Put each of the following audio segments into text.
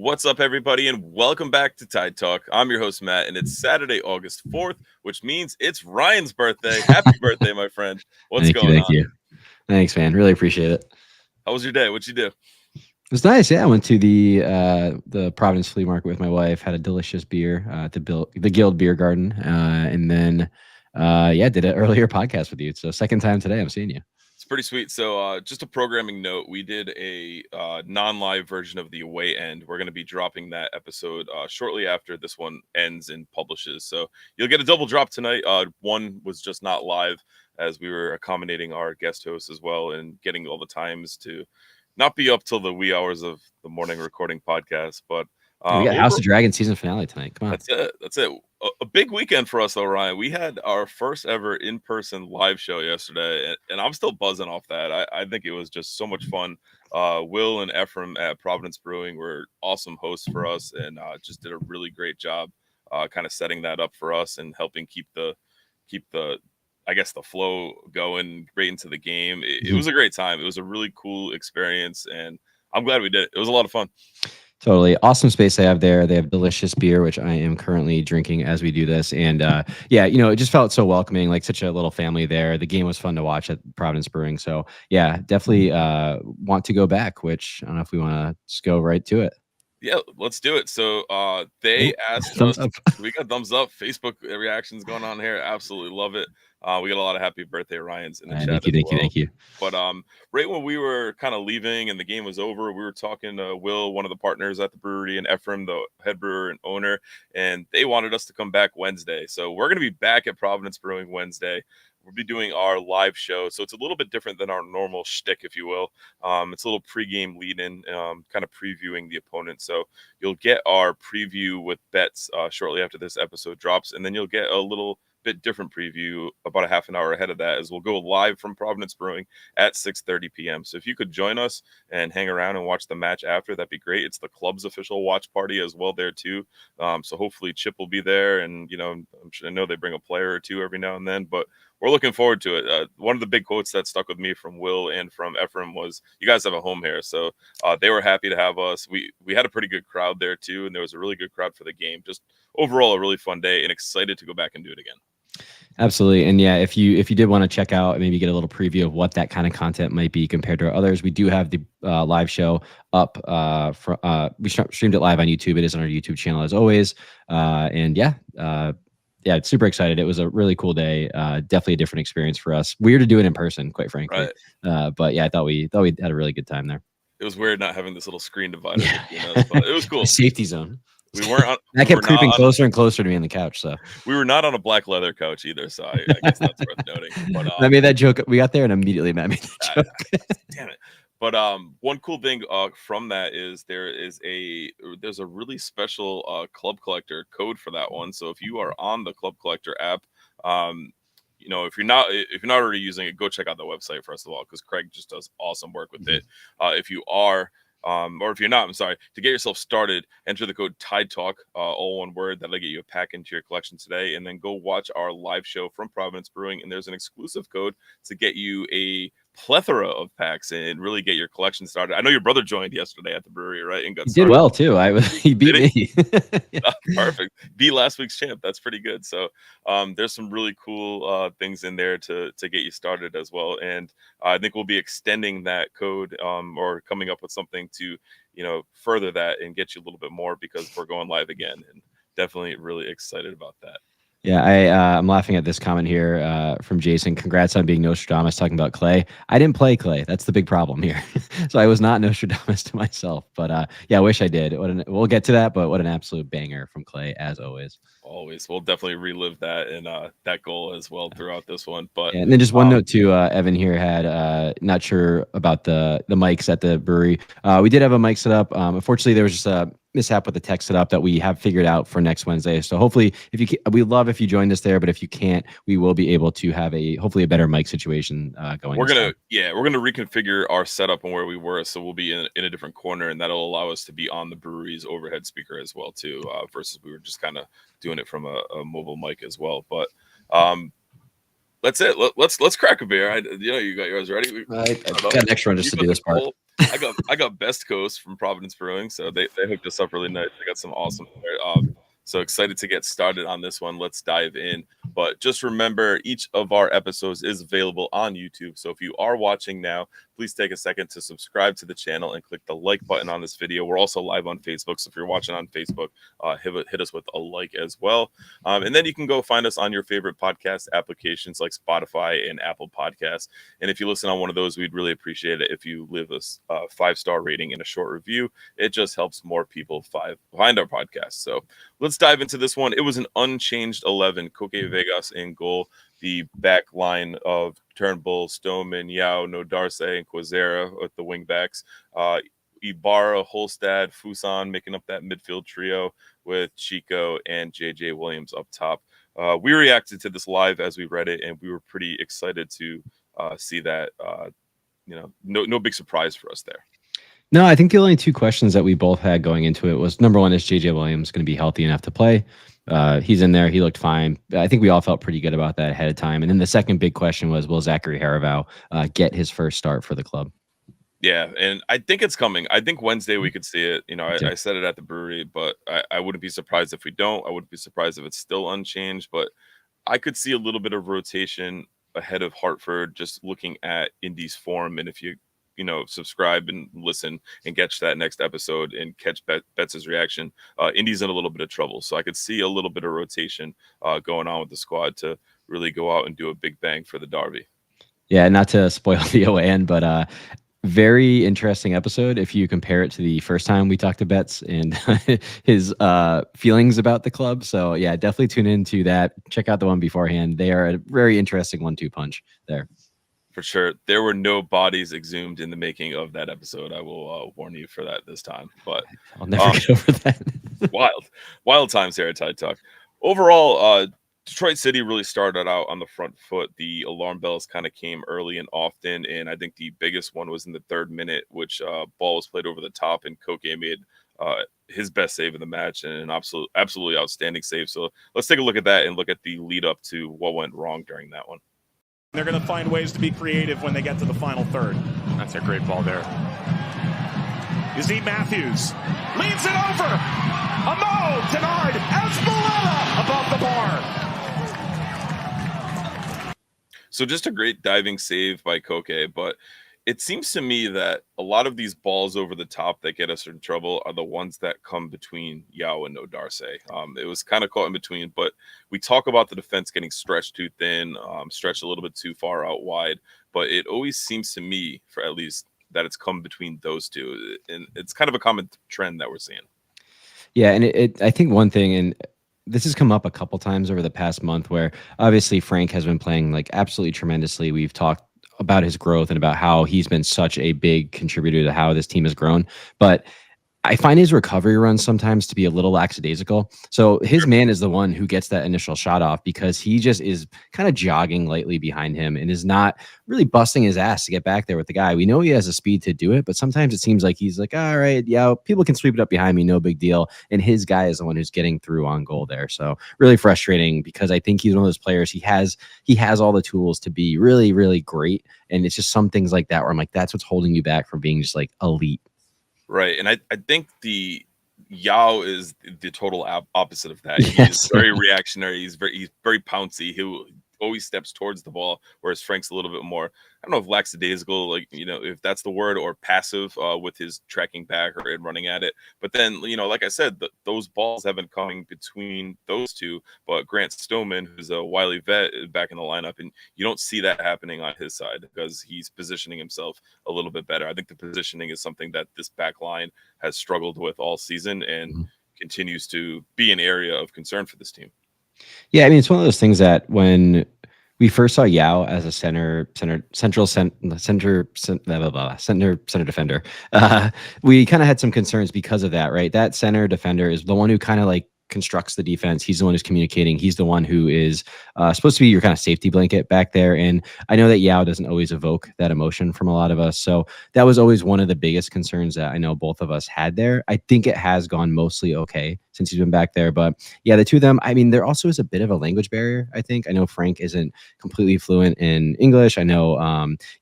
What's up, everybody, and welcome back to Tide Talk. I'm your host, Matt, and it's Saturday, August 4th, which means it's Ryan's birthday. Happy birthday, my friend. What's going Thank on? you. Thanks, man. Really appreciate it. How was your day? What'd you do? It was nice. Yeah, I went to the Providence Flea Market with my wife. Had a delicious beer at the Guild Beer Garden, and then did an earlier podcast with you. So second time today I'm seeing you. It's pretty sweet. So just a programming note, we did a non-live version of the away end. We're going to be dropping that episode shortly after this one ends and publishes. So you'll get a double drop tonight. One was just not live as we were accommodating our guest hosts as well and getting all the times to not be up till the wee hours of the morning recording podcast. But we got House of Dragon season finale tonight. Come on. That's it. A big weekend for us, though, Ryan. We had our first ever in-person live show yesterday, and I'm still buzzing off that. I think it was just so much fun. Will and Ephraim at Providence Brewing were awesome hosts for us, and just did a really great job kind of setting that up for us and helping keep the I guess the flow going right into the game. It was a great time. It was a really cool experience, and I'm glad we did it. It was a lot of fun. Totally awesome space they have there. They have delicious beer, which I am currently drinking as we do this. And it just felt so welcoming, like such a little family there. The game was fun to watch at Providence Brewing. So yeah, definitely want to go back, which I don't know if we want to just go right to it. Yeah, let's do it. So they asked us, we got thumbs up, Facebook reactions going on here. Absolutely love it. We got a lot of happy birthday Ryans in the chat. Thank you. But right when we were kind of leaving and the game was over, we were talking to Will, one of the partners at the brewery, and Ephraim, the head brewer and owner, and they wanted us to come back Wednesday. So we're going to be back at Providence Brewing Wednesday. We'll be doing our live show. So it's a little bit different than our normal shtick, if you will. It's a little pregame lead-in, kind of previewing the opponent. So you'll get our preview with bets shortly after this episode drops, and then you'll get a little bit different preview about a half an hour ahead of that as we'll go live from Providence Brewing at 6:30 p.m. So if you could join us and hang around and watch the match after, that'd be great. It's the club's official watch party as well there too. So hopefully Chip will be there, and I know they bring a player or two every now and then, but we're looking forward to it. One of the big quotes that stuck with me from Will and from Ephraim was, "You guys have a home here." So they were happy to have us. We had a pretty good crowd there too, and there was a really good crowd for the game. Just overall a really fun day, and excited to go back and do it again. Absolutely. And yeah, if you did want to check out, maybe get a little preview of what that kind of content might be compared to others, we do have the live show up. We streamed it live on YouTube. It is on our YouTube channel as always. It's super excited. It was a really cool day. Definitely a different experience for us. Weird to do it in person, quite frankly. Right. But yeah, I thought we had a really good time there. It was weird not having this little screen divider. But it was cool. Safety zone. We weren't on. I kept creeping closer and closer to me on the couch. So we were not on a black leather couch either. So I guess that's worth noting. But I made that joke. We got there and immediately Matt made that joke. Damn it. But one cool thing from that is there's a really special Club Collector code for that one. So if you are on the Club Collector app, if you're not already using it, go check out the website first of all, because Craig just does awesome work with it. If you are. Or if you're not, I'm sorry, to get yourself started, enter the code Tide Talk, all one word. That'll get you a pack into your collection today. And then go watch our live show from Providence Brewing. And there's an exclusive code to get you a plethora of packs and really get your collection started. I know your brother joined yesterday at the brewery, right? And he did well too. He beat me. Perfect. Beat last week's champ. That's pretty good. So there's some really cool things in there to get you started as well. And I think we'll be extending that code or coming up with something to further that and get you a little bit more, because we're going live again, and definitely really excited about that. Yeah, I'm laughing at this comment here from Jason. Congrats on being Nostradamus, talking about Clay. I didn't play Clay. That's the big problem here. So I was not Nostradamus to myself. But I wish I did. We'll get to that, but what an absolute banger from Clay, as always. Always. We'll definitely relive that and that goal as well throughout this one. But and then just one note too, Evan here had not sure about the mics at the brewery. We did have a mic set up. Unfortunately, there was just a mishap with the tech setup that we have figured out for next Wednesday. So hopefully, we love if you joined us there, but if you can't, we will be able to have hopefully a better mic situation going. We're gonna reconfigure our setup and where we were, so we'll be in a different corner, and that'll allow us to be on the brewery's overhead speaker as well too. Versus we were just kind of doing it from a mobile mic as well. But that's it. Let's crack a beer. You got yours ready. I got an extra one just to do this part. I got Best Coast from Providence Brewing, so they hooked us up really nice. They got some awesome. So excited to get started on this one. Let's dive in. But just remember, each of our episodes is available on YouTube. So if you are watching now, please take a second to subscribe to the channel and click the like button on this video. We're also live on Facebook. So if you're watching on Facebook, hit us with a like as well. And then you can go find us on your favorite podcast applications like Spotify and Apple Podcasts. And if you listen on one of those, we'd really appreciate it if you leave us a 5-star rating and a short review. It just helps more people find our podcast. So let's dive into this one. It was an unchanged 11. Koke Vegas in goal. The back line of Turnbull, Stoneman, Yao, Nodarse, and Quazera with the wingbacks. Ibarra, Holstad, Fuson making up that midfield trio with Chico and JJ Williams up top. We reacted to this live as we read it, and we were pretty excited to see that. No big surprise for us there. No, I think the only two questions that we both had going into it was, number one, is JJ Williams going to be healthy enough to play? He's in there. He looked fine. I think we all felt pretty good about that ahead of time. And then the second big question was, will Zachary Harival get his first start for the club? Yeah, and I think it's coming. I think Wednesday we could see it. I said it at the brewery, but I wouldn't be surprised if we don't. I wouldn't be surprised if it's still unchanged, but I could see a little bit of rotation ahead of Hartford, just looking at Indy's form. And if you subscribe and listen and catch that next episode and catch Betts' reaction, Indy's in a little bit of trouble. So I could see a little bit of rotation going on with the squad to really go out and do a big bang for the Derby. Yeah, not to spoil the OAN, but very interesting episode if you compare it to the first time we talked to Betts and his feelings about the club. So yeah, definitely tune into that. Check out the one beforehand. They are a very interesting 1-2 punch there. For sure. There were no bodies exhumed in the making of that episode. I will warn you for that this time. But I'll never get over that. wild times here at Tide Talk. Overall, Detroit City really started out on the front foot. The alarm bells kind of came early and often, and I think the biggest one was in the 3rd minute, which ball was played over the top, and Koke made his best save of the match and an absolutely outstanding save. So let's take a look at that and look at the lead up to what went wrong during that one. They're going to find ways to be creative when they get to the final third. That's a great ball there. Yazid Matthews leads it over. A no, denied. Esmalella above the bar. So just a great diving save by Koke, but it seems to me that a lot of these balls over the top that get us in trouble are the ones that come between Yao and Nodarse. It was kind of caught in between, but we talk about the defense getting stretched too thin, stretched a little bit too far out wide, but it always seems to me, for at least, that it's come between those two. And it's kind of a common trend that we're seeing. Yeah, and I think one thing, and this has come up a couple times over the past month, where obviously Frank has been playing like absolutely tremendously. We've talked about his growth and about how he's been such a big contributor to how this team has grown. But I find his recovery runs sometimes to be a little lackadaisical. So his man is the one who gets that initial shot off because he just is kind of jogging lightly behind him and is not really busting his ass to get back there with the guy. We know he has the speed to do it, but sometimes it seems like he's like, all right, yeah, people can sweep it up behind me, no big deal. And his guy is the one who's getting through on goal there. So really frustrating because I think he's one of those players. He has all the tools to be really, really great. And it's just some things like that where I'm like, that's what's holding you back from being just like elite. Right. And I think the Yao is the total opposite of that. Yes. He's very reactionary. He's very pouncy. He always steps towards the ball, whereas Frank's a little bit more, I don't know if lackadaisical, like, if that's the word, or passive with his tracking back and running at it. But then, like I said, those balls have been coming between those two. But Grant Stoneman, who's a wily vet, is back in the lineup, and you don't see that happening on his side because he's positioning himself a little bit better. I think the positioning is something that this back line has struggled with all season and continues to be an area of concern for this team. Yeah, I mean, it's one of those things that when we first saw Yao as a center defender, we kind of had some concerns because of that, right? That center defender is the one who kind of like constructs the defense. He's the one who's communicating. He's the one who is supposed to be your kind of safety blanket back there. And I know that Yao doesn't always evoke that emotion from a lot of us. So that was always one of the biggest concerns that I know both of us had there. I think it has gone mostly okay since he's been back there. But yeah, the two of them, I mean, there also is a bit of a language barrier, I think. I know Frank isn't completely fluent in English. I know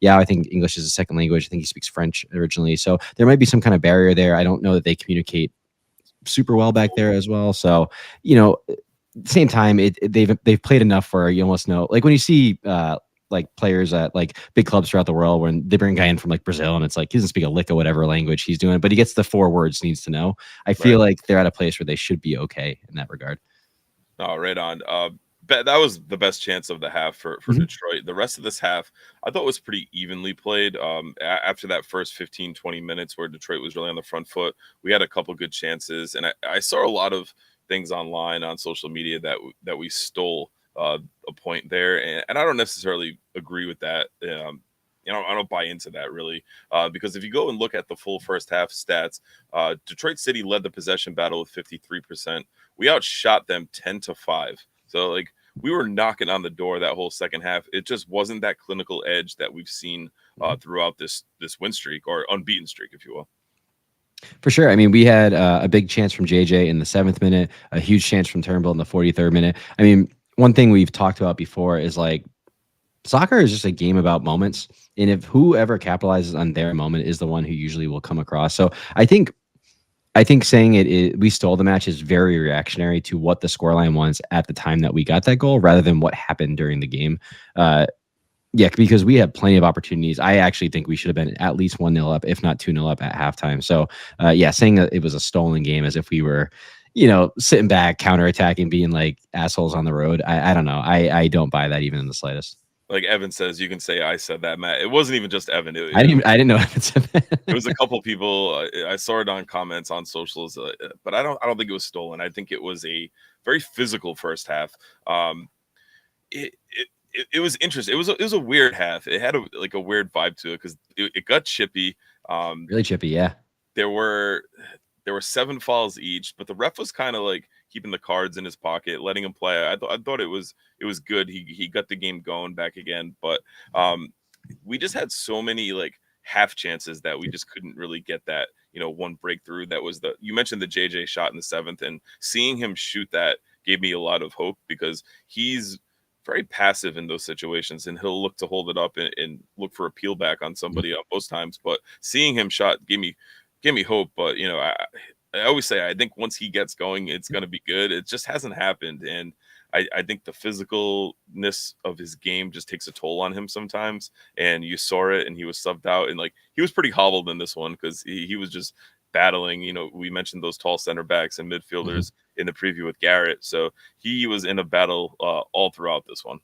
Yao, I think English is a second language. I think he speaks French originally. So there might be some kind of barrier there. I don't know that they communicate super well back there as well. So, same time, they've played enough where you almost know, like when you see like players at like big clubs throughout the world, when they bring a guy in from like Brazil and it's like he doesn't speak a lick of whatever language he's doing, but he gets the 4 words needs to know. I feel like they're at a place where they should be okay in that regard. Oh, right on. That was the best chance of the half for Detroit. The rest of this half, I thought was pretty evenly played. After that first 15, 20 minutes where Detroit was really on the front foot, we had a couple good chances. And I saw a lot of things online on social media that we stole a point there. And I don't necessarily agree with that. I don't buy into that really, because if you go and look at the full first half stats, Detroit City led the possession battle with 53%. We outshot them 10-5. So like we were knocking on the door that whole second half. It just wasn't that clinical edge that we've seen throughout this win streak, or unbeaten streak, if you will. For sure. I mean, we had a big chance from JJ in the 7th minute, a huge chance from Turnbull in the 43rd minute. I mean, one thing we've talked about before is like soccer is just a game about moments. And if whoever capitalizes on their moment is the one who usually will come across. So I think saying we stole the match is very reactionary to what the scoreline was at the time that we got that goal rather than what happened during the game. Yeah, because we had plenty of opportunities. I actually think we should have been at least 1-0 up, if not 2-0 up at halftime. So, yeah, saying that it was a stolen game as if we were, sitting back, counterattacking, being like assholes on the road. I don't know. I don't buy that even in the slightest. Like Evan says, you can say I said that, Matt. It wasn't even just Evan. I didn't know Evan said that. It was a couple people. I saw it on comments on socials, but I don't think it was stolen. I think it was a very physical first half. It was interesting. It was a weird half. It had a weird vibe to it because it got chippy. Really chippy, yeah. There were 7 fouls each, but the ref was kind of like keeping the cards in his pocket, letting him play. I thought it was good. He got the game going back again, but we just had so many like half chances that we just couldn't really get that one breakthrough. That was you mentioned the JJ shot in the 7th, and seeing him shoot that gave me a lot of hope because he's very passive in those situations, and he'll look to hold it up and look for a peel back on somebody most times. But seeing him shot gave me hope. But I always say I think once he gets going, it's going to be good. It just hasn't happened, and I think the physicalness of his game just takes a toll on him sometimes. And you saw it, and he was subbed out, and like he was pretty hobbled in this one because he was just battling. We mentioned those tall center backs and midfielders in the preview with Garrett, so he was in a battle all throughout this one.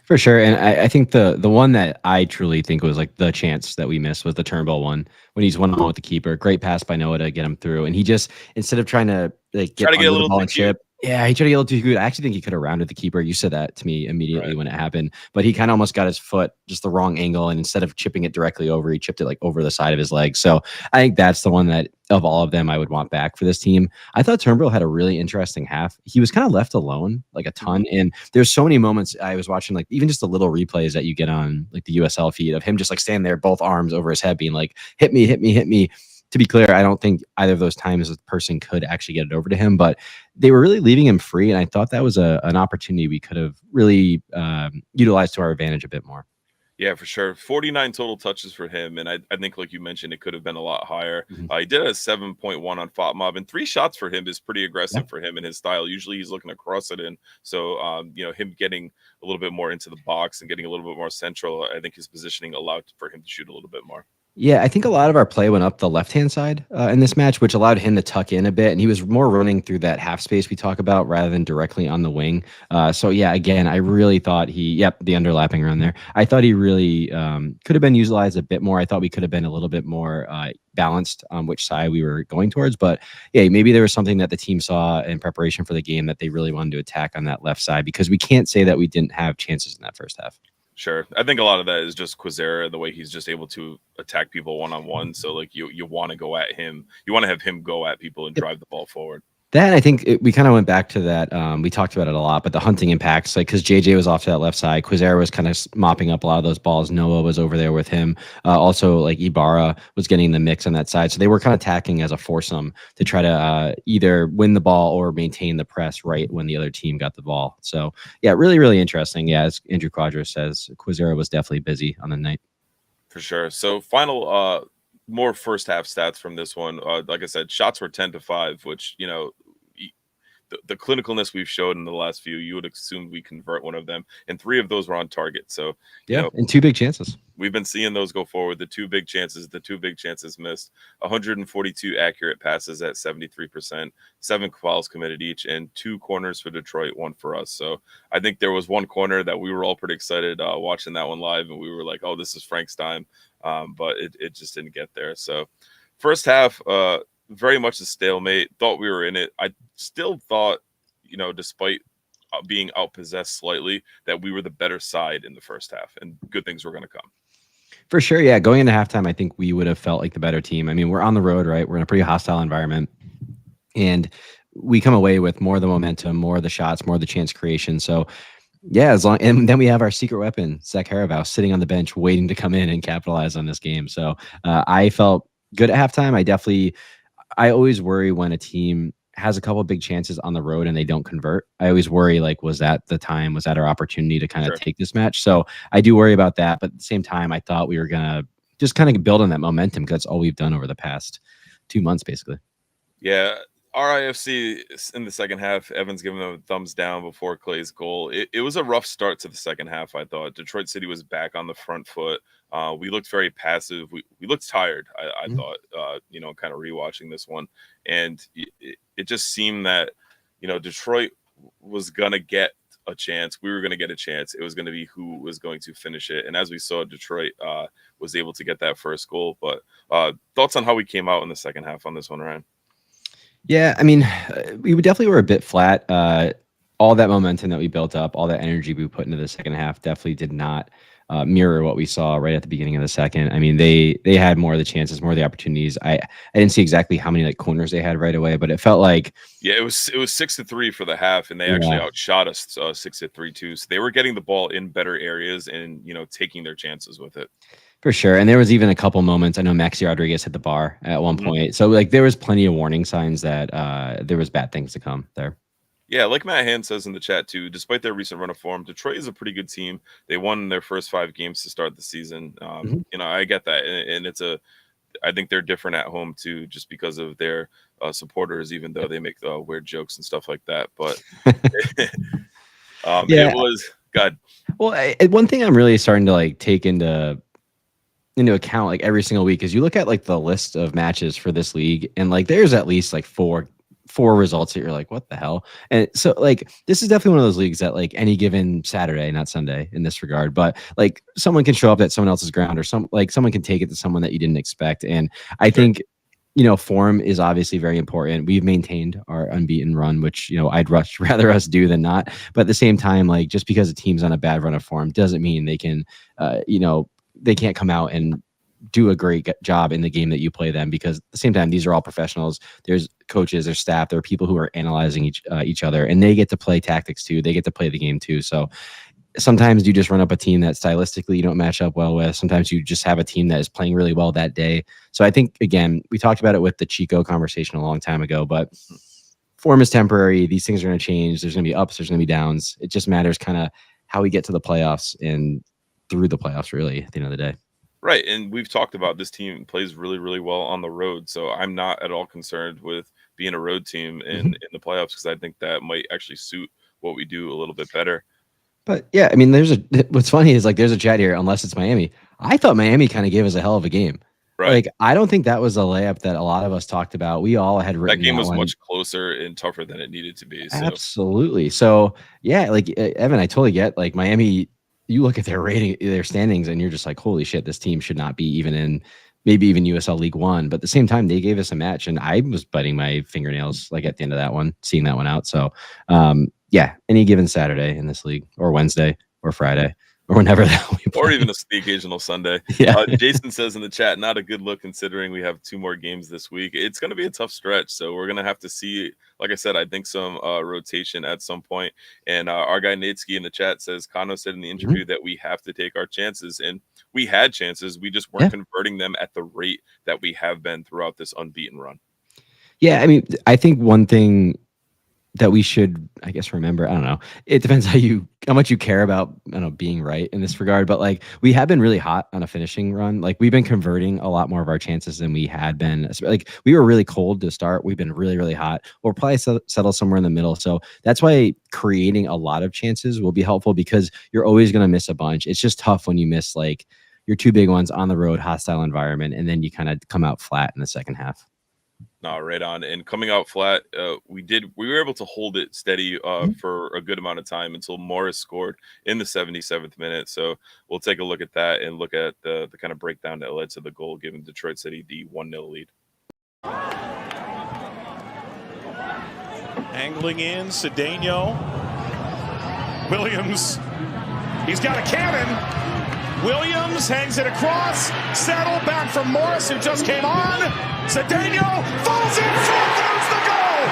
For sure. And I think the one that I truly think was like the chance that we missed was the Turnbull one when he's 1-on-1 with the keeper. Great pass by Noah to get him through. And he just, instead of trying to like get a little ball and chip, yeah, he tried to get a little too good. I actually think he could have rounded the keeper. You said that to me immediately when it happened, but he kind of almost got his foot just the wrong angle. And instead of chipping it directly over, he chipped it like over the side of his leg. So I think that's the one that of all of them I would want back for this team. I thought Turnbull had a really interesting half. He was kind of left alone like a ton. And there's so many moments I was watching, like even just the little replays that you get on like the USL feed of him just like standing there, both arms over his head being like, hit me, hit me, hit me. To be clear, I don't think either of those times a person could actually get it over to him, but they were really leaving him free. And I thought that was an opportunity we could have really utilized to our advantage a bit more. Yeah, for sure. 49 total touches for him. And I think, like you mentioned, it could have been a lot higher. He did a 7.1 on FOTMOB, and 3 shots for him is pretty aggressive for him in his style. Usually he's looking to cross it in. So, him getting a little bit more into the box and getting a little bit more central, I think his positioning allowed for him to shoot a little bit more. Yeah, I think a lot of our play went up the left-hand side in this match, which allowed him to tuck in a bit. And he was more running through that half space we talk about rather than directly on the wing. So, yeah, again, I really thought the underlapping around there. I thought he really could have been utilized a bit more. I thought we could have been a little bit more balanced on which side we were going towards. But, yeah, maybe there was something that the team saw in preparation for the game that they really wanted to attack on that left side, because we can't say that we didn't have chances in that first half. Sure. I think a lot of that is just Quizera, the way he's just able to attack people one-on-one. So, like, you want to go at him. You want to have him go at people and drive the ball forward. That, I think we kind of went back to that. We talked about it a lot, but the hunting impacts, like, because JJ was off to that left side, Quizera was kind of mopping up a lot of those balls. Noah was over there with him. Also, like, Ibarra was getting in the mix on that side. So they were kind of attacking as a foursome to try to either win the ball or maintain the press right when the other team got the ball. So, yeah, really, really interesting. Yeah, as Andrew Quadros says, Quizera was definitely busy on the night. For sure. So final more first half stats from this one. Like I said, shots were 10-5, which, the clinicalness we've showed in the last few, you would assume we convert one of them, and 3 of those were on target. So and 2 big chances. We've been seeing those go forward. The two big chances missed. 142 accurate passes at 73%, 7 fouls committed each, and 2 corners for Detroit, 1 for us. So I think there was one corner that we were all pretty excited watching that one live, and we were like, "Oh, this is Frank's time," but it just didn't get there. So first half, very much a stalemate. Thought we were in it. I still thought, despite being outpossessed slightly, that we were the better side in the first half, and good things were going to come. For sure, yeah. Going into halftime, I think we would have felt like the better team. I mean, we're on the road, right? We're in a pretty hostile environment, and we come away with more of the momentum, more of the shots, more of the chance creation. So, yeah, and then we have our secret weapon, Zach Haravaus, sitting on the bench, waiting to come in and capitalize on this game. So, I felt good at halftime. I always worry when a team has a couple of big chances on the road and they don't convert. I always worry, like, was that the time? Was that our opportunity to kind of take this match? So I do worry about that. But at the same time, I thought we were going to just kind of build on that momentum, because that's all we've done over the past 2 months, basically. Yeah. RIFC in the second half, Evans giving them a thumbs down before Clay's goal. It was a rough start to the second half, I thought. Detroit City was back on the front foot. We looked very passive. We looked tired, I thought, kind of rewatching this one. And it just seemed that, Detroit was going to get a chance. We were going to get a chance. It was going to be who was going to finish it. And as we saw, Detroit was able to get that first goal. But thoughts on how we came out in the second half on this one, Ryan? Yeah, I mean, we definitely were a bit flat. All that momentum that we built up, all that energy we put into the second half definitely did not mirror what we saw right at the beginning of the second. I mean, they had more of the chances, more of the opportunities. I didn't see exactly how many corners they had right away, but it felt like it was 6-3 for the half, and they actually outshot us 6-3 too. So they were getting the ball in better areas and taking their chances with it. For sure. And there was even a couple moments. I know Maxi Rodriguez hit the bar at one point. So there was plenty of warning signs that there was bad things to come there. Yeah, like Matt Hand says in the chat too, despite their recent run of form, Detroit is a pretty good team. They won their first 5 games to start the season. I get that. And I think they're different at home too, just because of their supporters, even though they make weird jokes and stuff like that. But it was good. Well, one thing I'm really starting to take into account every single week is you look at the list of matches for this league, and there's at least four results that you're like, what the hell? And so this is definitely one of those leagues that any given Saturday, not Sunday in this regard, but someone can show up at someone else's ground, or someone can take it to someone that you didn't expect. And I think form is obviously very important. We've maintained our unbeaten run, which I'd rather us do than not. But at the same time, just because a team's on a bad run of form doesn't mean they can they can't come out and do a great job in the game that you play them, because at the same time, these are all professionals. There's coaches, there's staff, there are people who are analyzing each other, and they get to play tactics too. They get to play the game too. So sometimes you just run up a team that stylistically you don't match up well with. Sometimes you just have a team that is playing really well that day. So I think, again, we talked about it with the Chico conversation a long time ago, but form is temporary. These things are going to change. There's going to be ups, there's going to be downs. It just matters kind of how we get to the playoffs and through the playoffs, really, at the end of the day. Right. And we've talked about this team plays really, really well on the road. So I'm not at all concerned with being a road team in the playoffs, because I think that might actually suit what we do a little bit better. But yeah, I mean, what's funny is there's a chat here, unless it's Miami. I thought Miami kind of gave us a hell of a game. Right. I don't think that was a layup that a lot of us talked about. We all had written that game was much closer and tougher than it needed to be. So. Absolutely. So yeah, Evan, I totally get Miami. You look at their rating, their standings, and you're just like, holy shit, this team should not be even in maybe even USL League One. But at the same time, they gave us a match, and I was biting my fingernails at the end of that one, seeing that one out. So yeah, any given Saturday in this league, or Wednesday or Friday, or whenever that we play. Or even the occasional Sunday. Yeah. Jason says in the chat, not a good look considering we have 2 more games this week. It's going to be a tough stretch, so we're going to have to see, like I said, I think some rotation at some point. And our guy Natesky in the chat says, Kano said in the interview that we have to take our chances, and we had chances. We just weren't converting them at the rate that we have been throughout this unbeaten run. Yeah, I mean, I think one thing that we should, I guess, remember, I don't know, it depends how much you care about, I don't know, being right in this regard, but like we have been really hot on a finishing run. Like we've been converting a lot more of our chances than we had been. Like we were really cold to start. We've been really, really hot. We'll probably settle somewhere in the middle. So that's why creating a lot of chances will be helpful, because you're always going to miss a bunch. It's just tough when you miss like your 2 big ones on the road, hostile environment, and then you kind of come out flat in the second half. No, right on. And coming out flat, we were able to hold it steady for a good amount of time until Morris scored in the 77th minute. So we'll take a look at that and look at the kind of breakdown that led to the goal, giving Detroit City the 1-0 lead. Angling in, Cedeno. Williams, he's got a cannon. Williams hangs it across. Settle back from Morris, who just came on. Cedeno falls in front. There's the goal.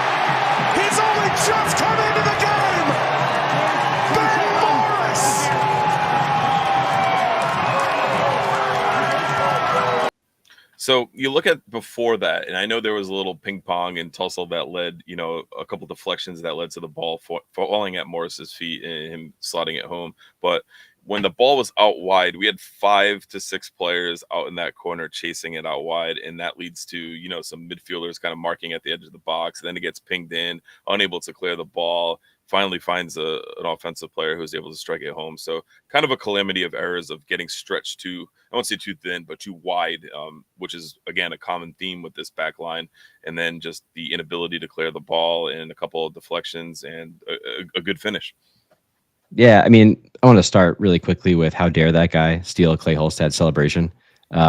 He's only just come into the game. Ben Morris. So you look at before that, and I know there was a little ping pong and tussle that led, a couple deflections that led to the ball falling at Morris's feet and him slotting it home. But when the ball was out wide, we had 5 to 6 players out in that corner chasing it out wide. And that leads to, some midfielders kind of marking at the edge of the box. Then it gets pinged in, unable to clear the ball, finally finds an offensive player who's able to strike it home. So kind of a calamity of errors of getting stretched I won't say too thin, but too wide, which is, again, a common theme with this back line. And then just the inability to clear the ball and a couple of deflections and a good finish. Yeah, I mean, I want to start really quickly with how dare that guy steal Clay Holstad's celebration.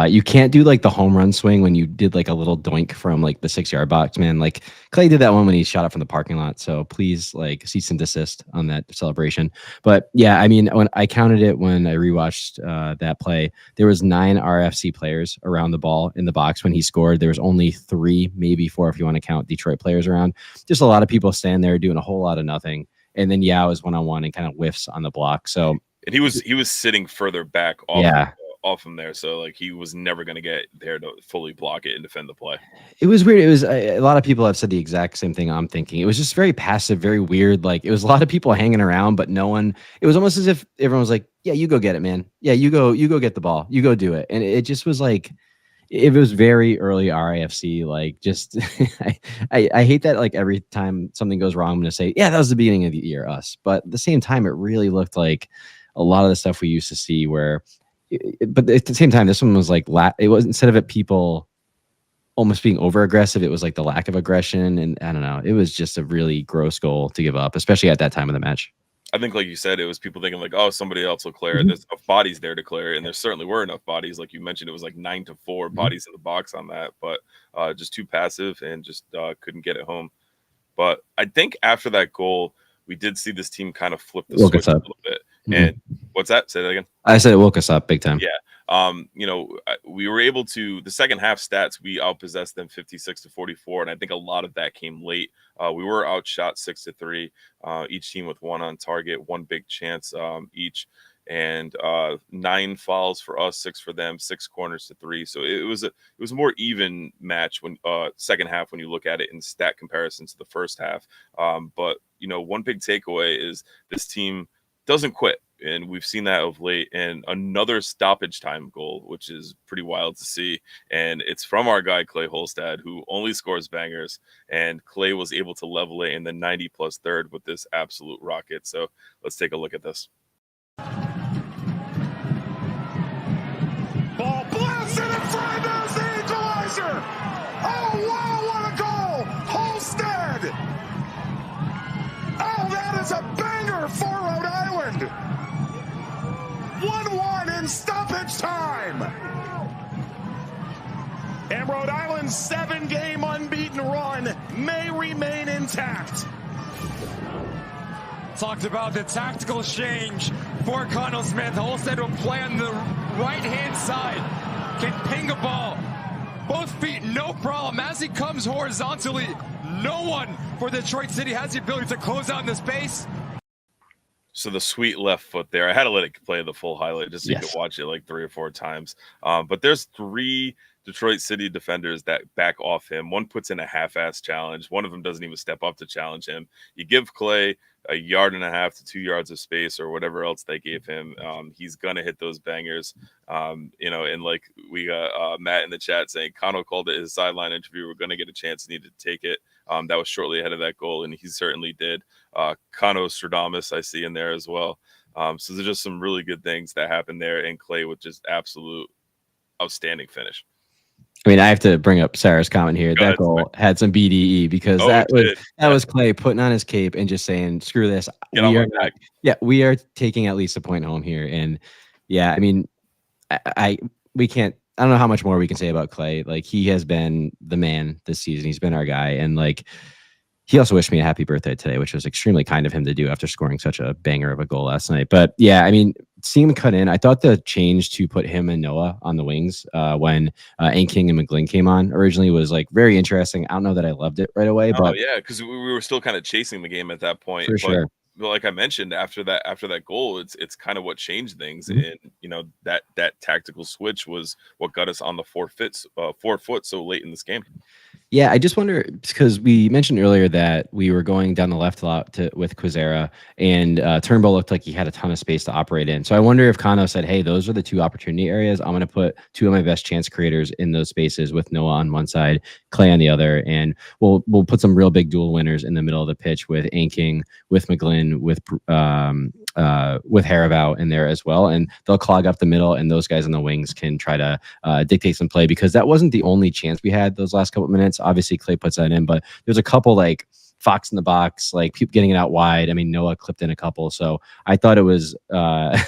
You can't do like the home run swing when you did like a little doink from like the 6-yard box, man. Like Clay did that one when he shot it from the parking lot. So please, like, cease and desist on that celebration. But yeah, I mean, when I counted it when I rewatched that play, there was 9 RFC players around the ball in the box when he scored. There was only 3, maybe 4 if you want to count Detroit players around. Just a lot of people standing there doing a whole lot of nothing. And then Yao is one-on-one and kind of whiffs on the block. So and he was sitting further back off from there, so like he was never going to get there to fully block it and defend the play. It was weird. It was a lot of people have said the exact same thing I'm thinking. It was just very passive, very weird. Like it was a lot of people hanging around, but no one. It was almost as if everyone was like, "Yeah, you go get it, man. Yeah, you go get the ball. You go do it." And it just was like. It was very early RIFC, like just I hate that like every time something goes wrong, I'm gonna say, yeah, that was the beginning of the year, us. But at the same time, it really looked like a lot of the stuff we used to see but at the same time, this one was like it was, instead of it people almost being over aggressive, it was like the lack of aggression, and I don't know, it was just a really gross goal to give up, especially at that time of the match. I think, like you said, it was people thinking like, oh, somebody else will clear it. There's enough bodies there to clear it. And there certainly were enough bodies. Like you mentioned, it was like 9 to 4 bodies in the box on that, but just too passive and just couldn't get it home. But I think after that goal, we did see this team kind of flip the switch a little bit. And what's that? Say that again. I said it woke us up big time. Yeah. We were able to, the second half stats, we outpossessed them 56 to 44. And I think a lot of that came late. We were outshot 6 to 3, each team with 1 on target, 1 big chance each, and 9 fouls for us, 6 for them, 6 corners to 3. So it was a more even match when second half when you look at it in stat comparison to the first half. But one big takeaway is this team doesn't quit. And we've seen that of late, and another stoppage time goal, which is pretty wild to see. And it's from our guy, Clay Holstad, who only scores bangers. And Clay was able to level it in the 90-plus third with this absolute rocket. So let's take a look at this. Ball blasted in front. There's the equalizer. Oh, wow, what a goal. Holstad. Oh, that is a banger for Rhode Island. 1-1 in stoppage time. And Rhode Island's 7-game unbeaten run may remain intact. talked about the tactical change for Connell Smith. Holstead will play on the right-hand side. Can ping a ball. Both feet, no problem. As he comes horizontally, no one for Detroit City has the ability to close out in the space. So the sweet left foot there. I had to let it play the full highlight just so you Yes. could watch it like 3 or 4 times. But there's 3 Detroit City defenders that back off him. One puts in a half-ass challenge. One of them doesn't even step up to challenge him. You give Clay a 1.5 yards to 2 yards of space or whatever else they gave him. He's going to hit those bangers. And like we got Matt in the chat saying Kano called it his sideline interview. We're going to get a chance, needed to take it. That was shortly ahead of that goal, and he certainly did. Kano Stradamus I see in there as well. So there's just some really good things that happened there, and Clay with just absolute outstanding finish. I mean, I have to bring up Sarah's comment here. Go that ahead, goal had some BDE because that was Clay putting on his cape and just saying, "Screw this, Get on my back." Yeah, we are taking at least a point home here." And yeah, I mean, we can't. I don't know how much more we can say about Clay. Like, he has been the man this season. He's been our guy, and like, he also wished me a happy birthday today, which was extremely kind of him to do after scoring such a banger of a goal last night. But yeah, I mean, seeing him cut in, I thought the change to put him and Noah on the wings when King and McGlynn came on originally was like very interesting. I don't know that I loved it right away, but yeah, because we were still kind of chasing the game at that point. For sure. But like I mentioned, after that goal, it's kind of what changed things, Mm-hmm. and that tactical switch was what got us on the 4 foot so late in this game. Yeah, I just wonder, because we mentioned earlier that we were going down the left a lot with Quizera, and Turnbull looked like he had a ton of space to operate in. So I wonder if Kano said, hey, those are the 2 opportunity areas. I'm going to put 2 of my best chance creators in those spaces with Noah on one side, Clay on the other, and we'll put some real big dual winners in the middle of the pitch with Anking, with McGlynn, with Haravaut in there as well, and they'll clog up the middle, and those guys on the wings can try to dictate some play, because that wasn't the only chance we had those last couple of minutes. Obviously, Clay puts that in, but there's a couple like Fox in the box, like people getting it out wide. I mean, Noah clipped in a couple, so I thought it was to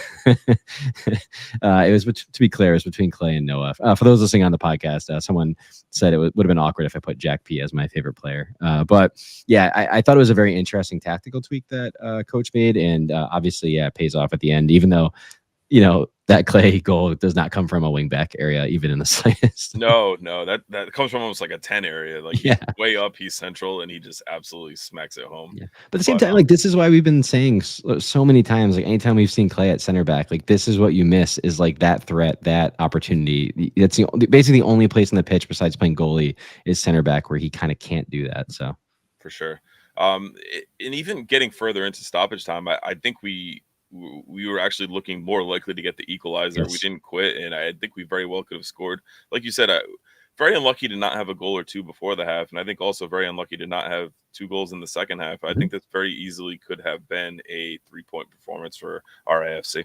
be clear, it was between Clay and Noah. For those listening on the podcast, someone said it would have been awkward if I put Jack P as my favorite player. But yeah, I thought it was a very interesting tactical tweak that coach made, and obviously, yeah, it pays off at the end, even though, that Clay goal does not come from a wing back area, even in the slightest. No, that comes from almost like a 10 area. Like, he's way up, he's central, and he just absolutely smacks it home. Yeah. But at the same time, like, this is why we've been saying so many times, like, anytime we've seen Clay at center back, like, this is what you miss, is like that threat, that opportunity. That's basically the only place in the pitch besides playing goalie is center back where he kind of can't do that. So for sure. And even getting further into stoppage time, I think we were actually looking more likely to get the equalizer. Yes. We didn't quit, and I think we very well could have scored. Like you said, very unlucky to not have a goal or 2 before the half, and I think also very unlucky to not have 2 goals in the second half. I think that very easily could have been a 3-point performance for RIFC.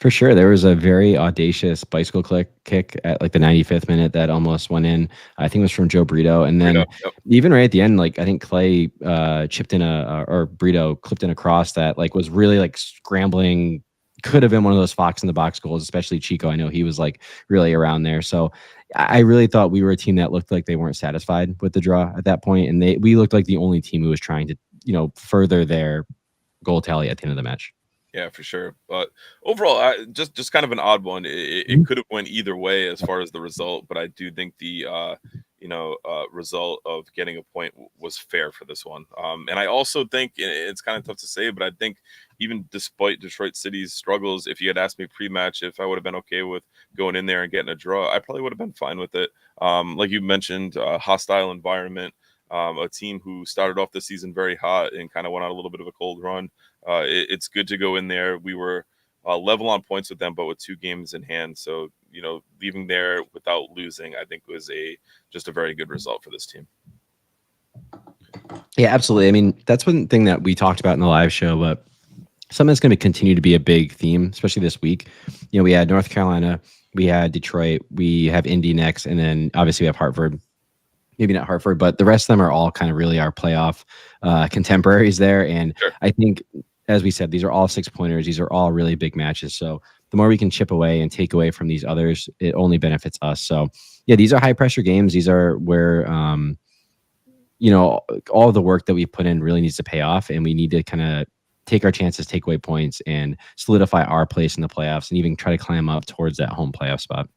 For sure. There was a very audacious bicycle kick at like the 95th minute that almost went in. I think it was from Joe Brito. And then even right at the end, like, I think Clay chipped in or Brito clipped in a cross that like was really like scrambling. Could have been one of those Fox in the box goals, especially Chico. I know he was like really around there. So I really thought we were a team that looked like they weren't satisfied with the draw at that point. And we looked like the only team who was trying to, further their goal tally at the end of the match. Yeah, for sure. But overall, just kind of an odd one. It could have went either way as far as the result, but I do think the result of getting a point was fair for this one. And I also think it's kind of tough to say, but I think even despite Detroit City's struggles, if you had asked me pre-match if I would have been okay with going in there and getting a draw, I probably would have been fine with it. Like you mentioned, hostile environment. A team who started off the season very hot and kind of went on a little bit of a cold run. It's good to go in there. We were level on points with them, but with 2 games in hand. So, leaving there without losing, I think was just a very good result for this team. Yeah, absolutely. I mean, that's one thing that we talked about in the live show, but something that's going to continue to be a big theme, especially this week. We had North Carolina, we had Detroit, we have Indy next, and then obviously we have Hartford. Maybe not Hartford, but the rest of them are all kind of really our playoff contemporaries there. And sure. I think, as we said, these are all 6-pointers. These are all really big matches. So the more we can chip away and take away from these others, it only benefits us. So yeah, these are high pressure games. These are where, all the work that we put in really needs to pay off. And we need to kind of take our chances, take away points, and solidify our place in the playoffs, and even try to climb up towards that home playoff spot.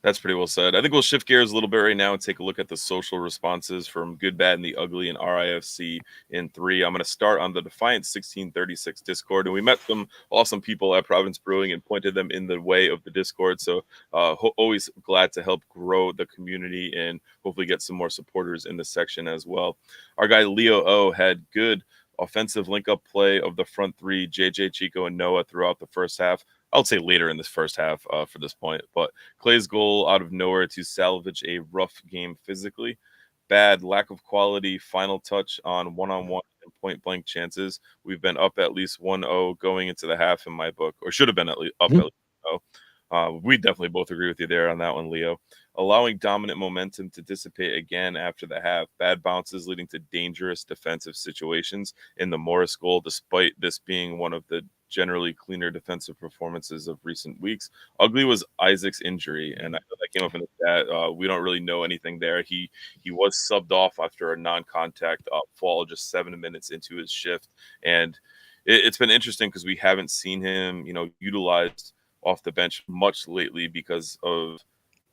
That's pretty well said. I think we'll shift gears a little bit right now and take a look at the social responses from Good, Bad, and the Ugly in RIFC in 3. I'm going to start on the Defiant 1636 Discord, and we met some awesome people at Province Brewing and pointed them in the way of the Discord. So always glad to help grow the community and hopefully get some more supporters in the section as well. Our guy Leo O had good offensive link-up play of the front three, JJ, Chico, and Noah throughout the first half. I would say later in this first half for this point, but Clay's goal out of nowhere to salvage a rough game physically. Bad, lack of quality, final touch on one-on-one and point-blank chances. We've been up at least 1-0 going into the half in my book, or should have been at least up at least 1-0. We definitely both agree with you there on that one, Leo. Allowing dominant momentum to dissipate again after the half. Bad bounces leading to dangerous defensive situations in the Morris goal, despite this being one of the generally cleaner defensive performances of recent weeks. Ugly was Isaac's injury, and I know that came up in the chat. We don't really know anything there. He was subbed off after a non-contact fall just 7 minutes into his shift, and it's been interesting because we haven't seen him, utilized off the bench much lately because of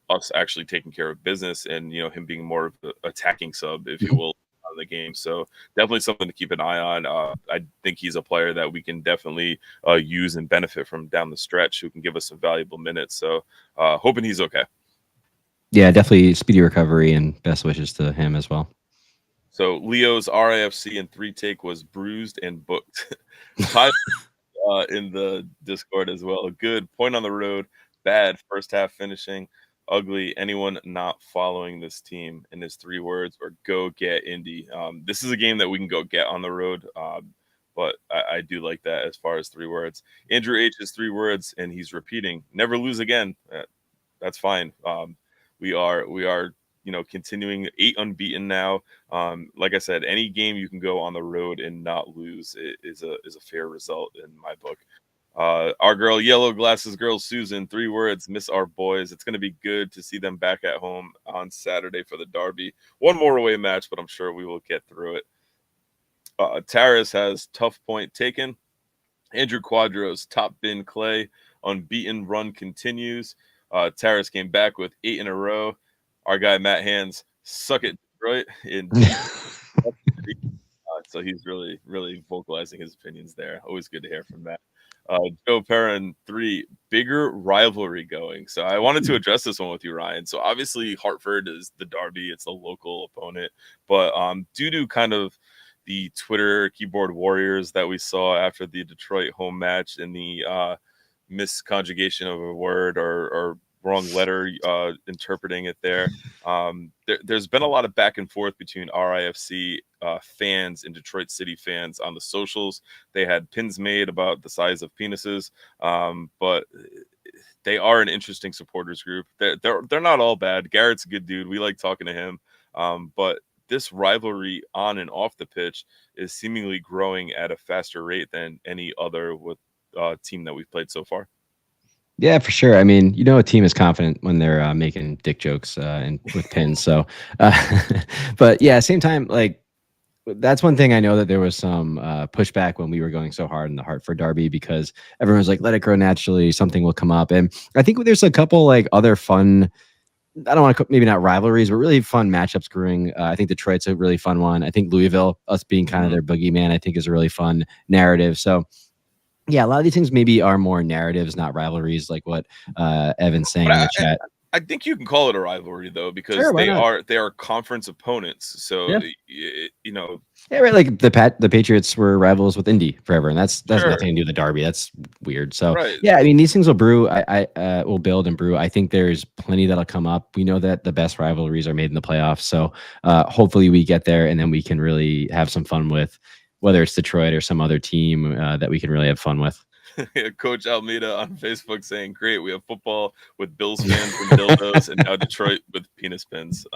us actually taking care of business and him being more of an attacking sub, if you will, on the game. So definitely something to keep an eye on. I think he's a player that we can definitely use and benefit from down the stretch, who can give us some valuable minutes. So hoping he's okay. Yeah, definitely speedy recovery and best wishes to him as well. So Leo's RIFC in 3 take was bruised and booked. Tyler in the Discord as well. Good point on the road. Bad first half finishing. Ugly, anyone not following this team, in his 3 words, or go get Indy. This is a game that we can go get on the road, but I do like that as far as 3 words. Andrew H is 3 words, and he's repeating, never lose again. That's fine. We are continuing 8 unbeaten now. Like I said, any game you can go on the road and not lose is a fair result in my book. Our girl, Yellow Glasses girl, Susan, 3 words, miss our boys. It's going to be good to see them back at home on Saturday for the Derby. 1 more away match, but I'm sure we will get through it. Taris has tough point taken. Andrew Quadros, top bin Clay, unbeaten run continues. Taris came back with 8 in a row. Our guy, Matt Hands, suck it, Detroit. So he's really, really vocalizing his opinions there. Always good to hear from Matt. Joe Perrin, 3, bigger rivalry going. So I wanted to address this one with you, Ryan. So obviously Hartford is the Derby. It's a local opponent. But due to kind of the Twitter keyboard warriors that we saw after the Detroit home match and the misconjugation of a word or wrong letter interpreting it there. There's been a lot of back and forth between RIFC fans and Detroit City fans on the socials. They had pins made about the size of penises, but they are an interesting supporters group. They're not all bad. Garrett's a good dude. We like talking to him, but this rivalry on and off the pitch is seemingly growing at a faster rate than any other with team that we've played so far. Yeah, for sure. I mean, a team is confident when they're making dick jokes and with pins. So, but yeah, same time, like that's one thing I know that there was some pushback when we were going so hard in the Hartford Derby because everyone was like, let it grow naturally. Something will come up. And I think there's a couple like other fun, I don't want to, maybe not rivalries, but really fun matchups brewing. I think Detroit's a really fun one. I think Louisville, us being kind of their boogeyman, I think is a really fun narrative. So, yeah, a lot of these things maybe are more narratives, not rivalries, like what Evan's saying in the chat. I think you can call it a rivalry though, because they are conference opponents. So yeah, right. Like the Patriots were rivals with Indy forever, and that's nothing to do with the Derby. That's weird. So yeah, I mean these things will brew. I will build and brew. I think there's plenty that'll come up. We know that the best rivalries are made in the playoffs, so hopefully we get there, and then we can really have some fun with whether it's Detroit or some other team that we can really have fun with. Coach Almeida on Facebook saying, great, we have football with Bills fans and dildos and now Detroit with penis pins.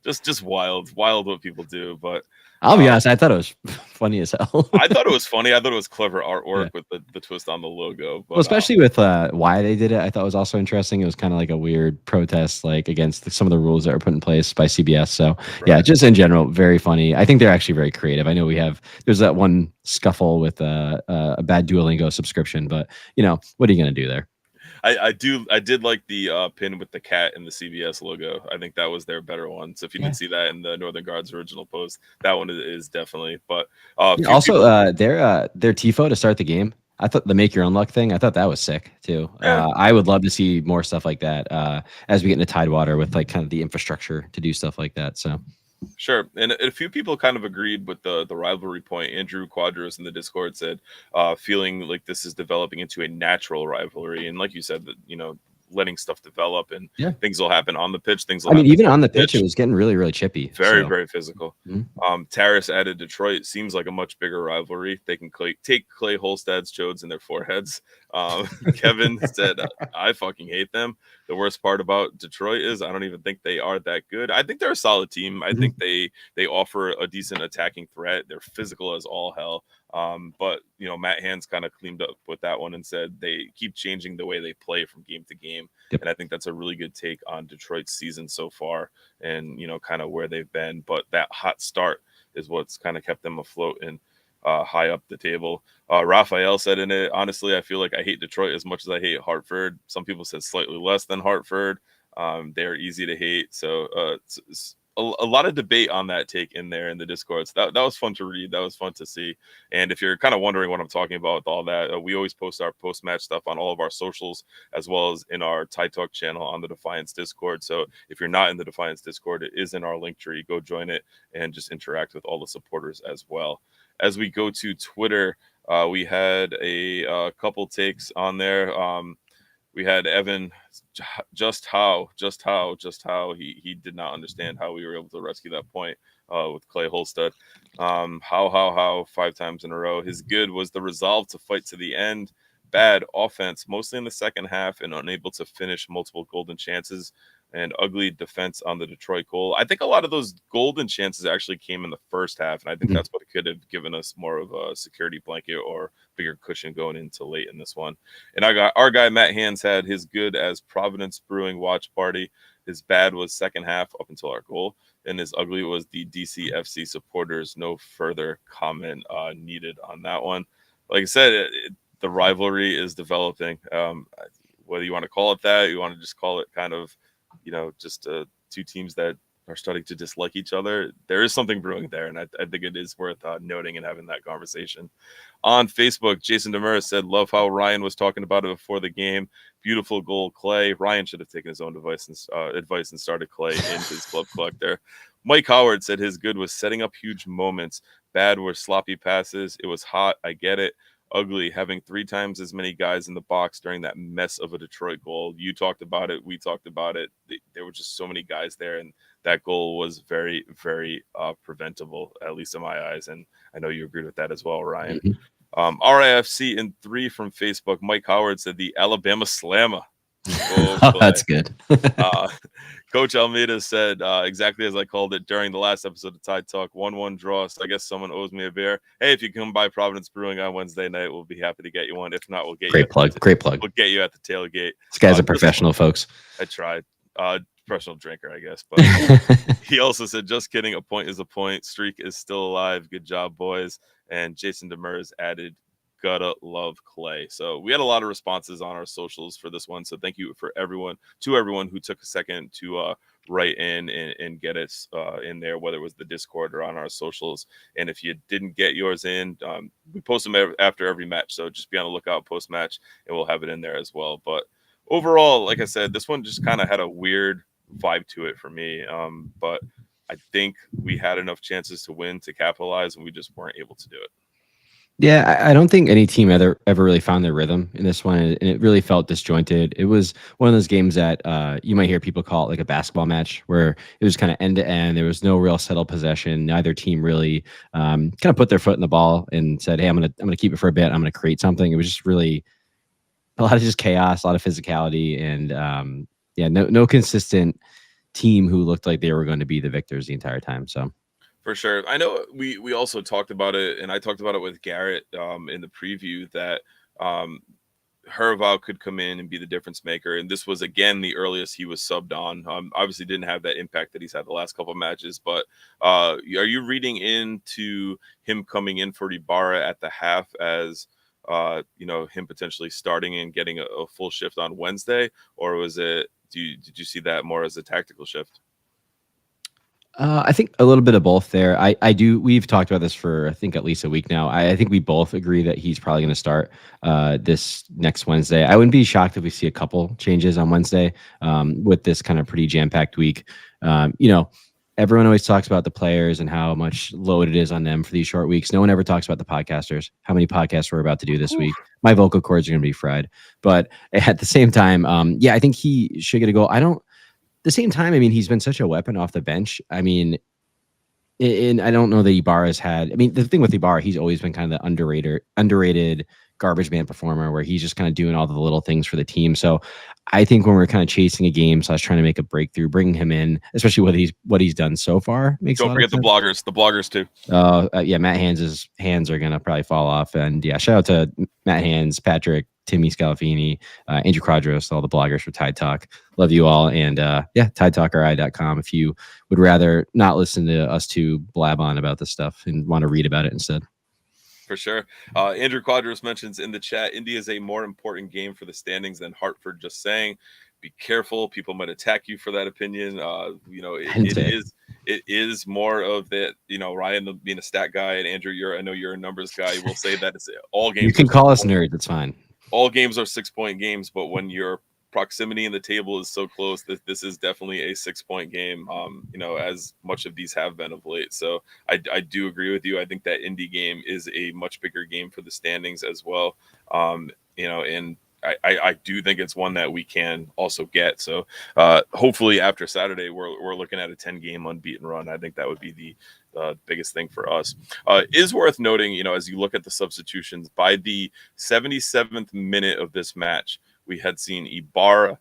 just wild what people do. But I'll be honest, I thought it was funny as hell. I thought it was funny. I thought it was clever artwork Yeah. with the twist on the logo. But, Well, especially with why they did it, I thought was also interesting. It was kind of like a weird protest, like against some of the rules that were put in place by CBS. So yeah, just in general, very funny. I think they're actually very creative. I know there's that one scuffle with a bad Duolingo subscription, but what are you going to do there? I did like the pin with the cat and the CBS logo. I think that was their better one. So if you didn't see that in the Northern Guard's original post, that one is definitely. But also their tifo to start the game, I thought the make your own luck thing, I thought that was sick too. Yeah. I would love to see more stuff like that as we get into Tidewater with like kind of the infrastructure to do stuff like that. So sure. And a few people kind of agreed with the rivalry point. Andrew Quadros in the Discord said, feeling like this is developing into a natural rivalry. And like you said, that, letting stuff develop and things will happen on the pitch. Even on the pitch, it was getting really, really chippy. Very physical. Mm-hmm. Taris added Detroit seems like a much bigger rivalry. They can take Clay Holstad's chodes in their foreheads. Kevin said, I fucking hate them. The worst part about Detroit is I don't even think they are that good. I think they're a solid team. I think they offer a decent attacking threat. They're physical as all hell. But Matt Hands kind of cleaned up with that one and said they keep changing the way they play from game to game. Yep. And I think that's a really good take on Detroit's season so far and, kind of where they've been. But that hot start is what's kind of kept them afloat and high up the table. Raphael said in it, honestly, I feel like I hate Detroit as much as I hate Hartford. Some people said slightly less than Hartford. They're easy to hate. So it's a lot of debate on that take in there in the Discord. So that was fun to read. That was fun to see. And if you're kind of wondering what I'm talking about with all that, we always post our post-match stuff on all of our socials, as well as in our Tide Talk channel on the Defiance Discord. So if you're not in the Defiance Discord, it is in our link tree. Go join it and just interact with all the supporters as well. As we go to Twitter, we had a couple takes on there. We had Evan, just how he did not understand how we were able to rescue that point with Clay Holstad. How 5 times in a row. His good was the resolve to fight to the end. Bad offense, mostly in the second half, and unable to finish multiple golden chances. And ugly defense on the Detroit goal. I think a lot of those golden chances actually came in the first half, and I think that's what could have given us more of a security blanket or bigger cushion going into late in this one. And our guy Matt Hands had his good as Providence Brewing watch party. His bad was second half up until our goal, and his ugly was the DCFC supporters. No further comment needed on that one. Like I said, the rivalry is developing. Whether you want to call it that, you want to just call it kind of, just two teams that are starting to dislike each other. There is something brewing there, and I think it is worth noting and having that conversation. On Facebook, Jason Demers said, love how Ryan was talking about it before the game. Beautiful goal, Clay. Ryan should have taken his own advice and started Clay in his club collector. Mike Howard said his good was setting up huge moments. Bad were sloppy passes. It was hot. I get it. Ugly, having 3 times as many guys in the box during that mess of a Detroit goal. You talked about it. We talked about it. There were just so many guys there, and that goal was very, very preventable, at least in my eyes. And I know you agreed with that as well, Ryan. RIFC in 3 from Facebook. Mike Howard said the Alabama Slammer. That's good. Coach Almeida said exactly as I called it during the last episode of Tide Talk, 1-1 draw. So I guess someone owes me a beer. Hey, if you come by Providence Brewing on Wednesday night, we'll be happy to get you one. If not, we'll get Great plug. We'll get you at the tailgate. This guy's a professional, folks. I tried. Professional drinker, I guess. But he also said, just kidding. A point is a point. Streak is still alive. Good job, boys. And Jason Demers added, gotta love Clay. So we had a lot of responses on our socials for this one. So thank you to everyone who took a second to write in and get us in there, whether it was the Discord or on our socials. And if you didn't get yours in, we post them after every match. So just be on the lookout post match, and we'll have it in there as well. But overall, like I said, this one just kind of had a weird vibe to it for me. But I think we had enough chances to win, to capitalize, and we just weren't able to do it. Yeah, I don't think any team ever really found their rhythm in this one, and it really felt disjointed. It was one of those games that you might hear people call it like a basketball match, where it was kind of end to end. There was no real settled possession. Neither team really kind of put their foot in the ball and said, "Hey, I'm gonna keep it for a bit. I'm gonna create something." It was just really a lot of just chaos, a lot of physicality, and no consistent team who looked like they were going to be the victors the entire time. So. For sure. I know we also talked about it, and I talked about it with Garrett in the preview, that Herval could come in and be the difference maker. And this was, again, the earliest he was subbed on. Obviously didn't have that impact that he's had the last couple of matches. But are you reading into him coming in for Ibarra at the half as, him potentially starting and getting a full shift on Wednesday? Or was it, did you see that more as a tactical shift? I think a little bit of both there. I do. We've talked about this for, I think, at least a week now. I think we both agree that he's probably going to start this next Wednesday. I wouldn't be shocked if we see a couple changes on Wednesday with this kind of pretty jam-packed week. Everyone always talks about the players and how much load it is on them for these short weeks. No one ever talks about the podcasters, how many podcasts we're about to do this week. My vocal cords are going to be fried. But at the same time, I think he should get a goal. The same time, I mean, he's been such a weapon off the bench. I mean, and I don't know that Ibarra's had. I mean, the thing with Ibarra, he's always been kind of the underrated garbage man performer, where he's just kind of doing all the little things for the team. So I think when we're kind of chasing a game, so I was trying to make a breakthrough, bringing him in, especially what he's done so far, makes. Don't forget the bloggers too. Matt Hans's hands are gonna probably fall off, and shout out to Matt Hans, Patrick, Timmy Scalafini, Andrew Quadros, all the bloggers for Tide Talk. Love you all. And TideTalkRI.com if you would rather not listen to us two blab on about this stuff and want to read about it instead. For sure. Andrew Quadros mentions in the chat, Indy is a more important game for the standings than Hartford. Just saying, be careful. People might attack you for that opinion. It is more of that, Ryan being a stat guy, and Andrew, I know you're a numbers guy. We'll say that it's all games. You can call us nerds. It's fine. All games are 6-point games, but when your proximity in the table is so close, this is definitely a 6-point game, as much of these have been of late. So I do agree with you. I think that Indy game is a much bigger game for the standings as well. And I do think it's one that we can also get. So hopefully after Saturday, we're looking at a 10-game unbeaten run. I think that would be the biggest thing for us. Is worth noting, as you look at the substitutions, by the 77th minute of this match, we had seen Ibarra,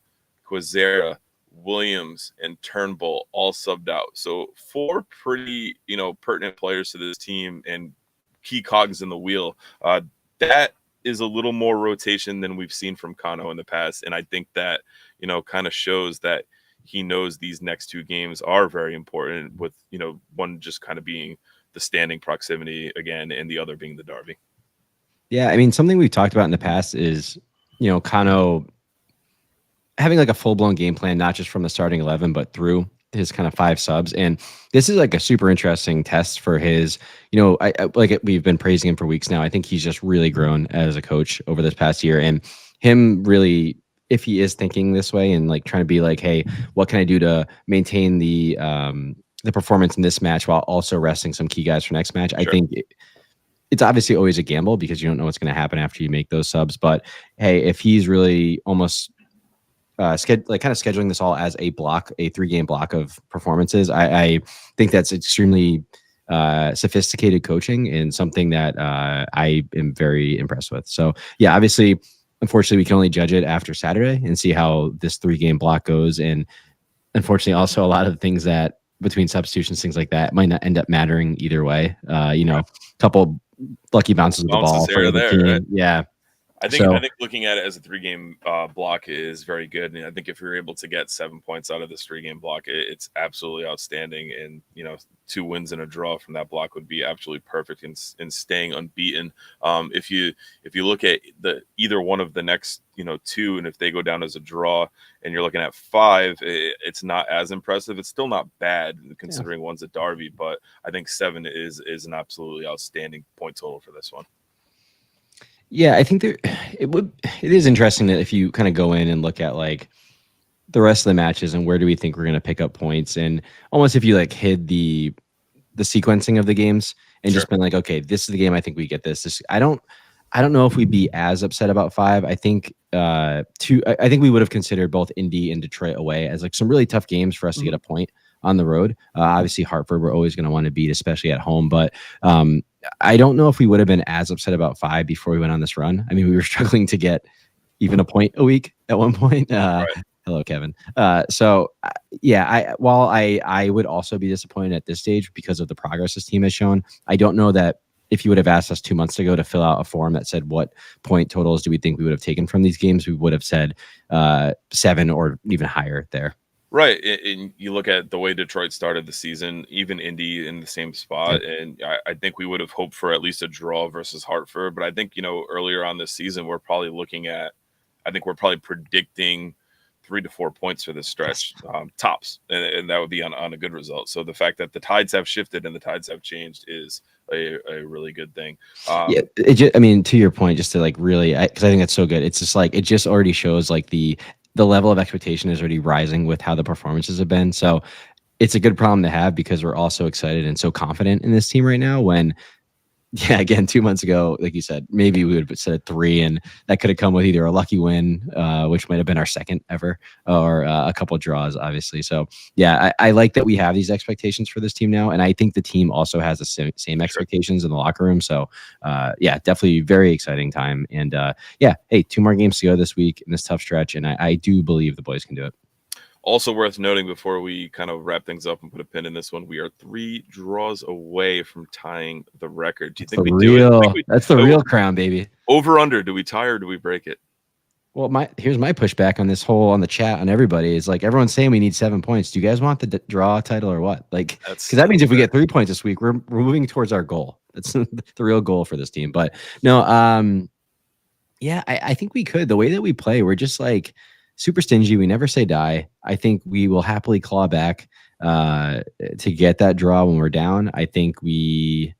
Quezera, Williams, and Turnbull all subbed out. So 4 pretty, pertinent players to this team and key cogs in the wheel. That is a little more rotation than we've seen from Kano in the past. And I think that, kind of shows that he knows these next 2 games are very important, with, one just kind of being the standing proximity again, and the other being the derby. Yeah. I mean, something we've talked about in the past is, Kano having like a full-blown game plan, not just from the starting 11, but through his kind of 5 subs. And this is like a super interesting test for his, we've been praising him for weeks now. I think he's just really grown as a coach over this past year, and him really, if he is thinking this way and like trying to be like, hey, what can I do to maintain the performance in this match while also resting some key guys for next match? Sure. I think it's obviously always a gamble because you don't know what's going to happen after you make those subs. But hey, if he's really almost kind of scheduling this all as a 3-game block of performances, I think that's extremely sophisticated coaching and something that I am very impressed with. So yeah, obviously, unfortunately, we can only judge it after Saturday and see how this 3-game block goes. And unfortunately, also a lot of the things that between substitutions, things like that, might not end up mattering either way. A couple lucky bounces of the ball for the team. Right? Yeah. I think looking at it as a 3-game block is very good. And I think if you're able to get 7 points out of this 3-game block, it's absolutely outstanding. And, 2 wins and a draw from that block would be absolutely perfect in staying unbeaten. If you look at either one of the next, 2, and if they go down as a draw and you're looking at 5, it's not as impressive. It's still not bad considering one's a derby, but I think 7 is an absolutely outstanding point total for this one. Yeah, I think it is interesting that if you kind of go in and look at like the rest of the matches and where do we think we're going to pick up points, and almost if you like hid the sequencing of the games and just been like, okay, this is the game I think we get this. I don't know if we'd be as upset about 5. I think I think we would have considered both Indy and Detroit away as like some really tough games for us to get a point on the road. Obviously Hartford we're always going to want to beat, especially at home, but I don't know if we would have been as upset about 5 before we went on this run. I mean, we were struggling to get even a point a week at one point. Right. Hello, Kevin. While I would also be disappointed at this stage because of the progress this team has shown, I don't know that if you would have asked us 2 months ago to fill out a form that said what point totals do we think we would have taken from these games, we would have said 7 or even higher there. Right. And you look at the way Detroit started the season, even Indy in the same spot. And I think we would have hoped for at least a draw versus Hartford. But I think, earlier on this season, we're probably predicting 3 to 4 points for this stretch, tops. And that would be on a good result. So the fact that the tides have shifted and the tides have changed is a really good thing. To your point, just to really, because I think that's so good. It's just it just already shows the level of expectation is already rising with how the performances have been. So it's a good problem to have because we're all so excited and so confident in this team right now when, again, 2 months ago, like you said, maybe we would have said 3 and that could have come with either a lucky win, which might have been our second ever, or a couple of draws, obviously. So I like that we have these expectations for this team now. And I think the team also has the same expectations in the locker room. So definitely very exciting time. And hey, 2 more games to go this week in this tough stretch. And I do believe the boys can do it. Also worth noting before we kind of wrap things up and put a pin in this one, we are 3 draws away from tying the record. Do you think we do it? That's the real crown, baby. Over under, do we tie or do we break it? Well, here's my pushback on this whole on the chat on everybody is everyone's saying we need 7 points. Do you guys want the draw title or what? Because that means if we get 3 points this week, we're moving towards our goal. That's the real goal for this team. But no, I think we could. The way that we play, we're just super stingy. We never say die. I think we will happily claw back to get that draw when we're down. I think we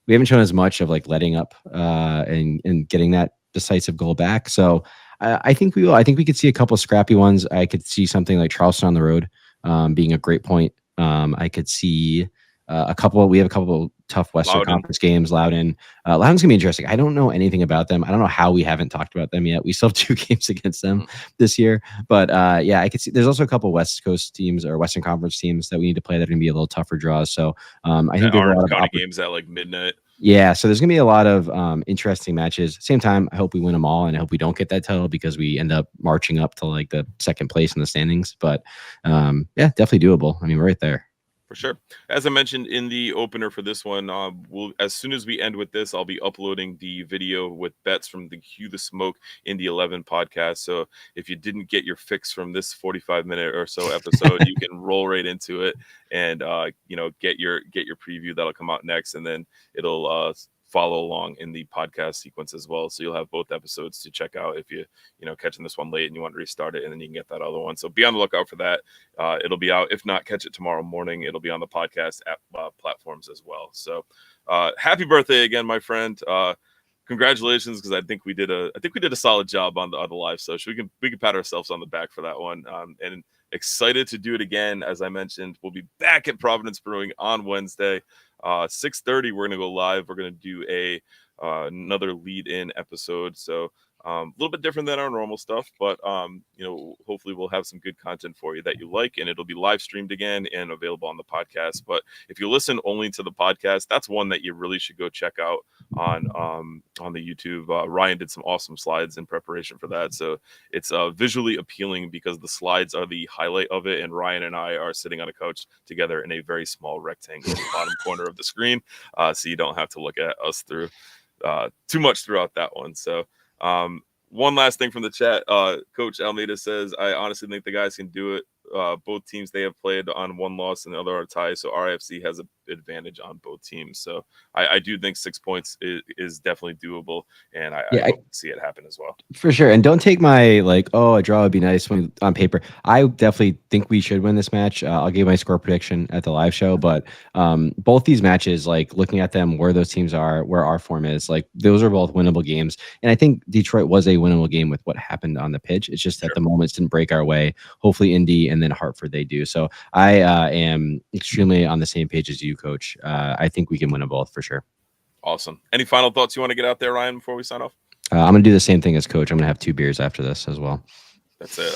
haven't shown as much of letting up and getting that decisive goal back. So I think we will. I think we could see a couple of scrappy ones. I could see something like Charleston on the road being a great point. I could see we have a couple of tough Western Conference games. Loudon's gonna be interesting. I don't know anything about them. I don't know how we haven't talked about them yet. We still have 2 games against them this year, but I could see there's also a couple of West Coast teams or Western Conference teams that we need to play that are gonna be a little tougher draws. So I think there's a lot of games at midnight. Yeah, so there's gonna be a lot of interesting matches. Same time, I hope we win them all, and I hope we don't get that title because we end up marching up to the second place in the standings. But definitely doable. I mean, we're right there. For sure. As I mentioned in the opener for this one, as soon as we end with this, I'll be uploading the video with bets from the Cue the Smoke in the 11 podcast. So if you didn't get your fix from this 45-minute or so episode, you can roll right into it and get your preview that'll come out next, and then it'll follow along in the podcast sequence as well. So you'll have both episodes to check out if you catching this one late and you want to restart it, and then you can get that other one. So be on the lookout for that. It'll be out. If not, catch it tomorrow morning. It'll be on the podcast app platforms as well. So happy birthday again, my friend. Congratulations, because I think we did a solid job on the live social. We can pat ourselves on the back for that one. And excited to do it again. As I mentioned, we'll be back at Providence Brewing on Wednesday. 6:30 we're gonna go live. We're gonna do another lead-in episode, so a little bit different than our normal stuff, but hopefully we'll have some good content for you that you like, and it'll be live streamed again and available on the podcast. But if you listen only to the podcast, that's one that you really should go check out on the YouTube. Ryan did some awesome slides in preparation for that, so it's visually appealing because the slides are the highlight of it, and Ryan and I are sitting on a couch together in a very small rectangle in the bottom corner of the screen, so you don't have to look at us through too much throughout that one. So one last thing from the chat. Coach Almeida says, I honestly think the guys can do it. Both teams, they have played on 1 loss and the other are tied, so RIFC has an advantage on both teams. So I do think 6 points is definitely doable, and I hope to see it happen as well. For sure. And don't take my a draw would be nice on paper. I definitely think we should win this match. I'll give my score prediction at the live show, but both these matches, looking at them, where those teams are, where our form is, those are both winnable games. And I think Detroit was a winnable game with what happened on the pitch. It's just that the moments didn't break our way. Hopefully Indy and then Hartford they do. So I am extremely on the same page as you, Coach. I think we can win them both for sure. Awesome. Any final thoughts you want to get out there, Ryan, before we sign off? I'm going to do the same thing as Coach. I'm going to have 2 beers after this as well. That's it.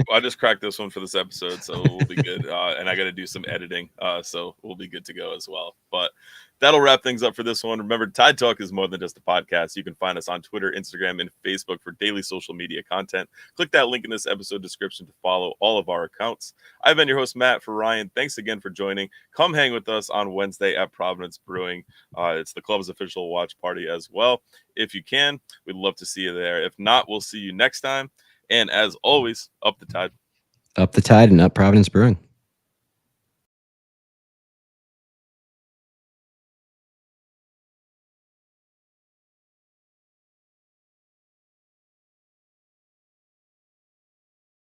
I just cracked this one for this episode, so we'll be good. And I got to do some editing, so we'll be good to go as well. But that'll wrap things up for this one. Remember, Tide Talk is more than just a podcast. You can find us on Twitter, Instagram, and Facebook for daily social media content. Click that link in this episode description to follow all of our accounts. I've been your host, Matt. For Ryan, thanks again for joining. Come hang with us on Wednesday at Providence Brewing. It's the club's official watch party as well. If you can, we'd love to see you there. If not, we'll see you next time. And as always, up the tide. Up the tide and up Providence Brewing.